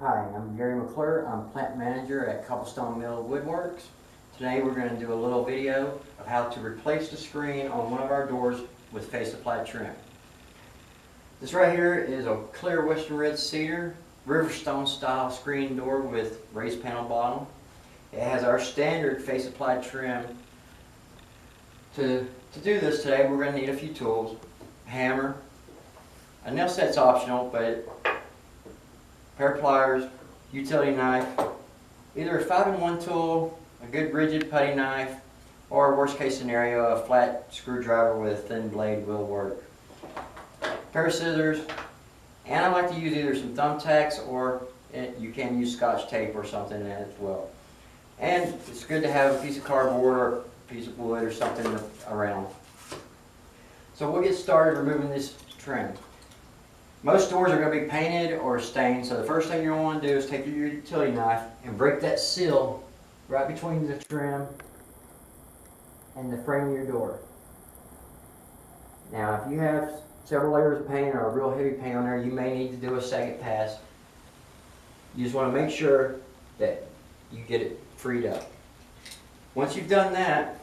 Hi, I'm Gary McClure. I'm plant manager at Cobblestone Mill Woodworks. Today we're going to do a little video of how to replace the screen on one of our doors with face applied trim. This right here is a clear Western Red Cedar Riverstone style screen door with raised panel bottom. It has our standard face applied trim. To do this today, we're going to need a few tools: hammer, a nail set's optional, but pair of pliers, utility knife, either a 5-in-1 tool, a good rigid putty knife, or worst case scenario, a flat screwdriver with a thin blade will work. Pair of scissors, and I like to use either some thumbtacks or you can use Scotch tape or something as well. And it's good to have a piece of cardboard or a piece of wood or something around. So we'll get started removing this trim. Most doors are going to be painted or stained, so the first thing you're going to want to do is take your utility knife and break that seal right between the trim and the frame of your door. Now, if you have several layers of paint or a real heavy paint on there, you may need to do a second pass. You just want to make sure that you get it freed up. Once you've done that,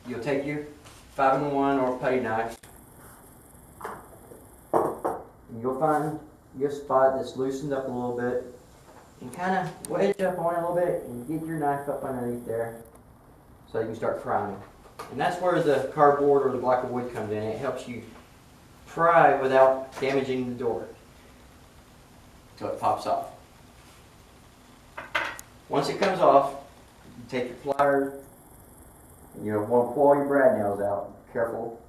you'll take your 5-in-1 or putty knife. You'll find your spot that's loosened up a little bit and kind of wedge up on it a little bit and get your knife up underneath there so you can start prying. And that's where the cardboard or the block of wood comes in. It helps you pry without damaging the door so it pops off. Once it comes off, you take your pliers and you want to pull all your brad nails out. Careful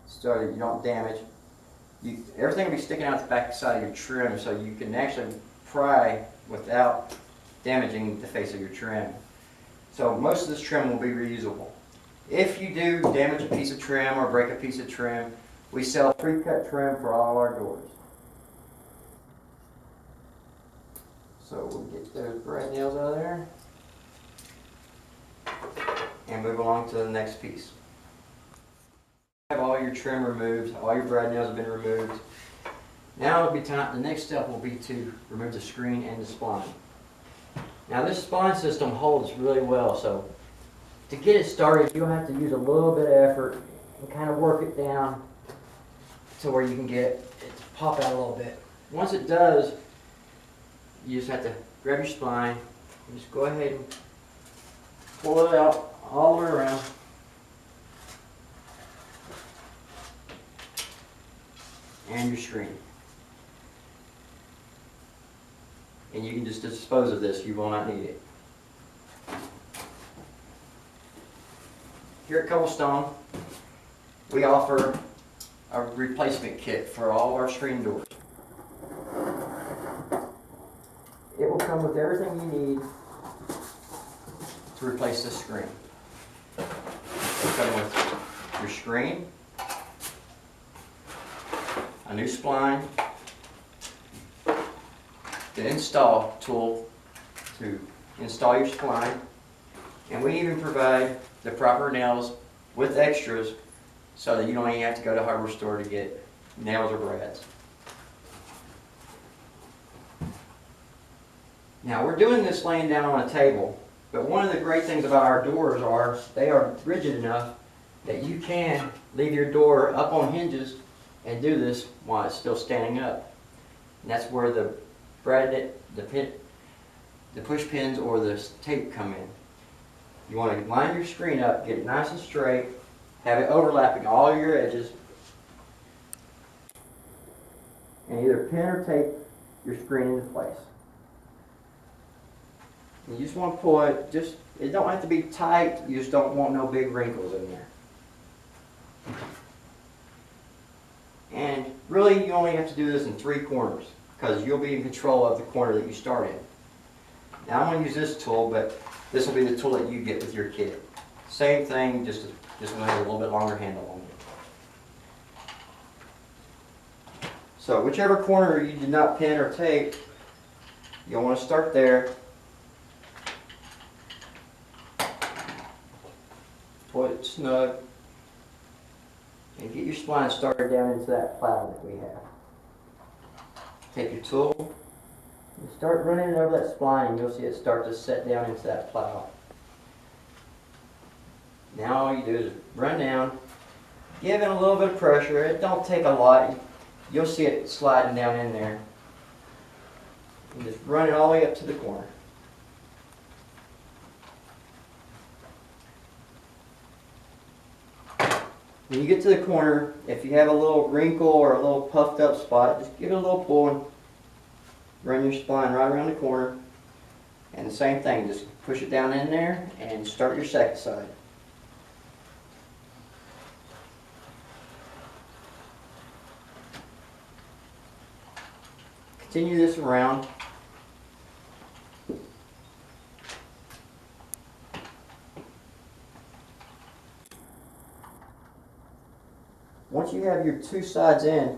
so that you don't damage. Everything will be sticking out the back side of your trim, so you can actually pry without damaging the face of your trim. So most of this trim will be reusable. If you do damage a piece of trim or break a piece of trim, we sell pre-cut trim for all our doors. So we'll get those brad nails out of there and move along to the next piece. Have all your trim removed, all your brad nails have been removed. Now it'll be time, the next step will be to remove the screen and the spline. Now this spline system holds really well, so to get it started you'll have to use a little bit of effort and kind of work it down to where you can get it to pop out a little bit. Once it does, you just have to grab your spline and just go ahead and pull it out all the way around. And your screen. And you can just dispose of this, you will not need it. Here at Cobblestone, we offer a replacement kit for all of our screen doors. It will come with everything you need to replace this screen. It will come with your screen, a new spline, the install tool to install your spline, and we even provide the proper nails with extras so that you don't even have to go to a hardware store to get nails or brads. Now we're doing this laying down on a table, but one of the great things about our doors are they are rigid enough that you can leave your door up on hinges and do this while it's still standing up. And that's where the push pins or the tape come in. You want to line your screen up, get it nice and straight, have it overlapping all your edges, and either pin or tape your screen into place. And you just want to pull it, it don't have to be tight, you just don't want no big wrinkles in there. And really, you only have to do this in 3 corners because you'll be in control of the corner that you start in. Now I'm going to use this tool, but this will be the tool that you get with your kit. Same thing, just this one has a little bit longer handle on it. So whichever corner you did not pin or tape, you'll want to start there. Pull it snug. And get your spline started down into that plow that we have. Take your tool, start running it over that spline and you'll see it start to set down into that plow. Now all you do is run down, give it a little bit of pressure. It don't take a lot. You'll see it sliding down in there. And just run it all the way up to the corner. When you get to the corner, if you have a little wrinkle or a little puffed up spot, just give it a little pull and run your spline right around the corner. And the same thing, just push it down in there and start your second side. Continue this around. Once you have your two sides in,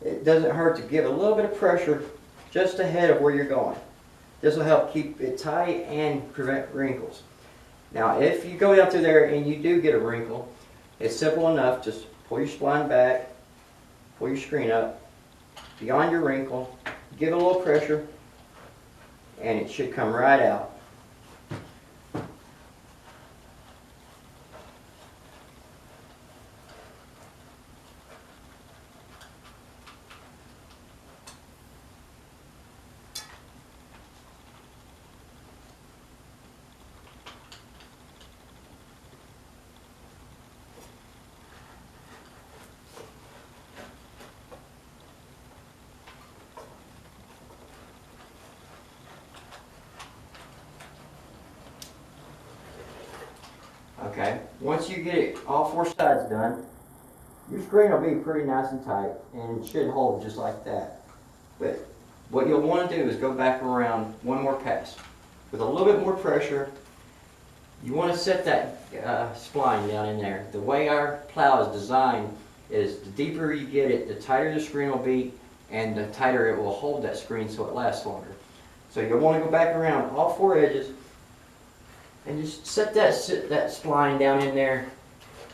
it doesn't hurt to give a little bit of pressure just ahead of where you're going. This will help keep it tight and prevent wrinkles. Now if you go down through there and you do get a wrinkle, it's simple enough. Just pull your spline back, pull your screen up beyond your wrinkle, give it a little pressure, and it should come right out. Okay, once you get it all four sides done, your screen will be pretty nice and tight and should hold just like that. But what you'll want to do is go back around one more pass. With a little bit more pressure, you want to set that spline down in there. The way our plow is designed is the deeper you get it, the tighter the screen will be and the tighter it will hold that screen so it lasts longer. So you'll want to go back around all four edges and just set that spline down in there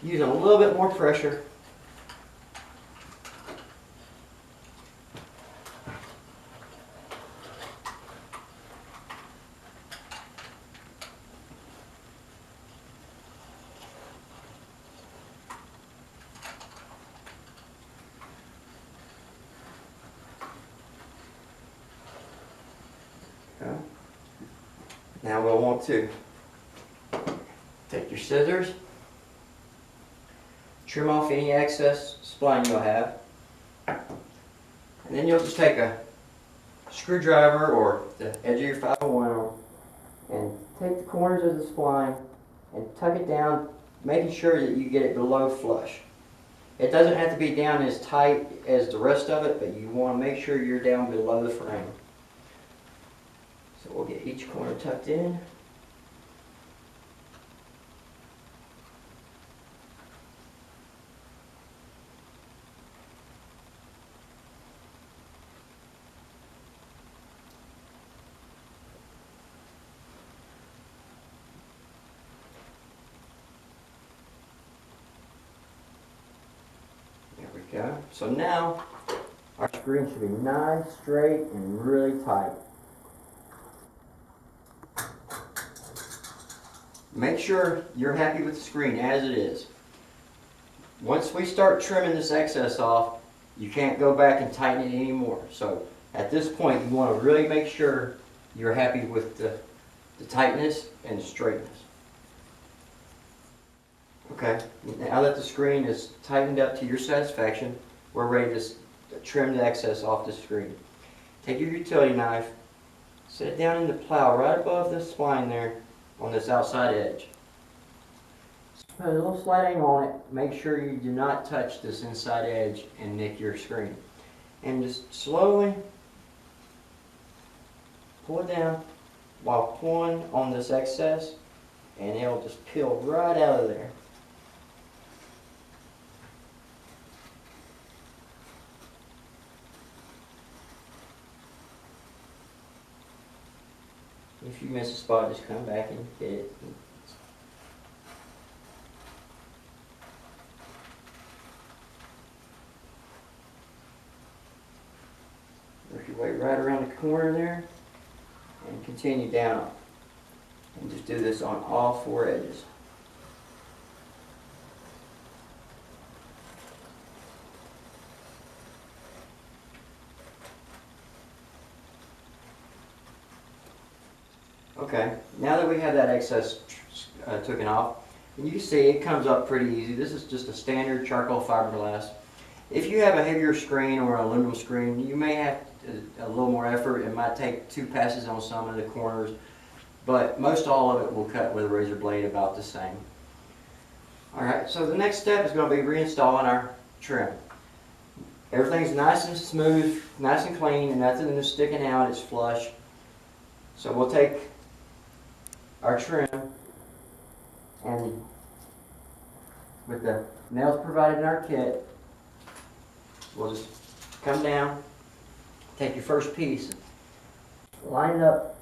using a little bit more pressure. Okay. Now we'll want to take your scissors, trim off any excess spline you'll have, and then you'll just take a screwdriver or the edge of your 501 and take the corners of the spline and tuck it down, making sure that you get it below flush. It doesn't have to be down as tight as the rest of it, but you want to make sure you're down below the frame. So we'll get each corner tucked in. There we go. So now our screen should be nice, straight, and really tight. Make sure you're happy with the screen as it is. Once we start trimming this excess off, you can't go back and tighten it anymore. So at this point, you want to really make sure you're happy with the tightness and the straightness. Okay, now that the screen is tightened up to your satisfaction, we're ready to trim the excess off the screen. Take your utility knife, set it down in the plow right above the spline there on this outside edge. Put a little slight angle on it. Make sure you do not touch this inside edge and nick your screen. And just slowly pull it down while pulling on this excess, and it'll just peel right out of there. If you miss a spot, just come back and hit it. Work your way right around the corner there. continue down and just do this on all 4 edges. Okay, now that we have that excess taken off, and you see it comes up pretty easy. This is just a standard charcoal fiberglass. If you have a heavier screen or an aluminum screen, you may have a little more effort. It might take 2 passes on some of the corners, but most all of it will cut with a razor blade about the same. Alright, so the next step is going to be reinstalling our trim. Everything's nice and smooth, nice and clean, and nothing is sticking out, it's flush. So we'll take our trim, and with the nails provided in our kit, we'll just come down, take your first piece, line it up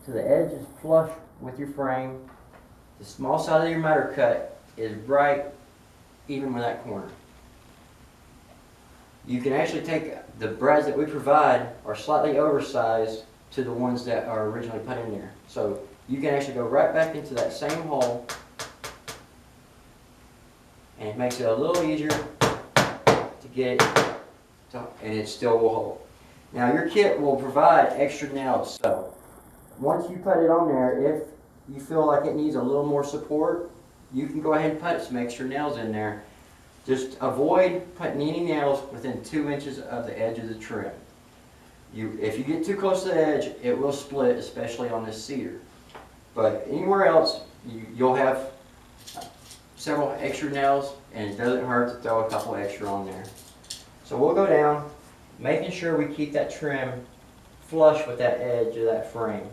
to the edge is flush with your frame. The small side of your miter cut is right even with that corner. You can actually take the brads that we provide are slightly oversized to the ones that are originally put in there. So you can actually go right back into that same hole, and it makes it a little easier to get it to, and it still will hold. Now your kit will provide extra nails, so once you put it on there, if you feel like it needs a little more support, you can go ahead and put some extra nails in there. Just avoid putting any nails within 2 inches of the edge of the trim. If you get too close to the edge, it will split, especially on this cedar. But anywhere else, you'll have several extra nails, and it doesn't hurt to throw a couple extra on there. So we'll go down, making sure we keep that trim flush with that edge of that frame.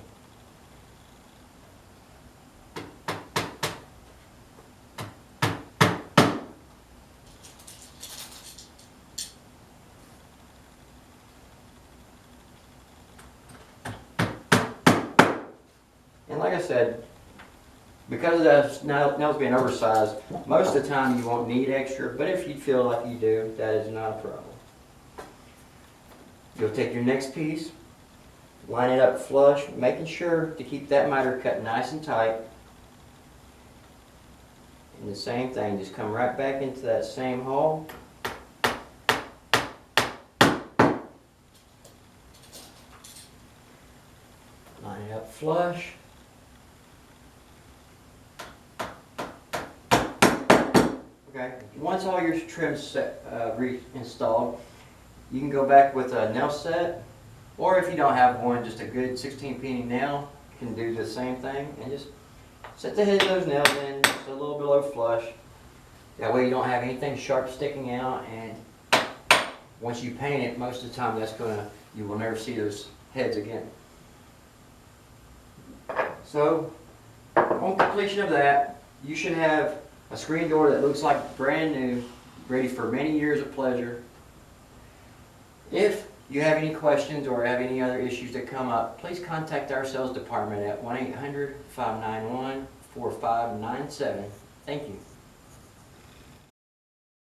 And like I said, because of the nails being oversized, most of the time you won't need extra, but if you feel like you do, that is not a problem. You'll take your next piece, line it up flush, making sure to keep that miter cut nice and tight. And the same thing, just come right back into that same hole. Line it up flush. Okay. Once all your trim's reinstalled, you can go back with a nail set, or if you don't have one, just a good 16 penny nail can do the same thing, and just set the head of those nails in just a little below flush. That way you don't have anything sharp sticking out, and once you paint it, most of the time you will never see those heads again. So, on completion of that, you should have a screen door that looks like brand new, ready for many years of pleasure. If you have any questions or have any other issues that come up, please contact our sales department at 1-800-591-4597. Thank you.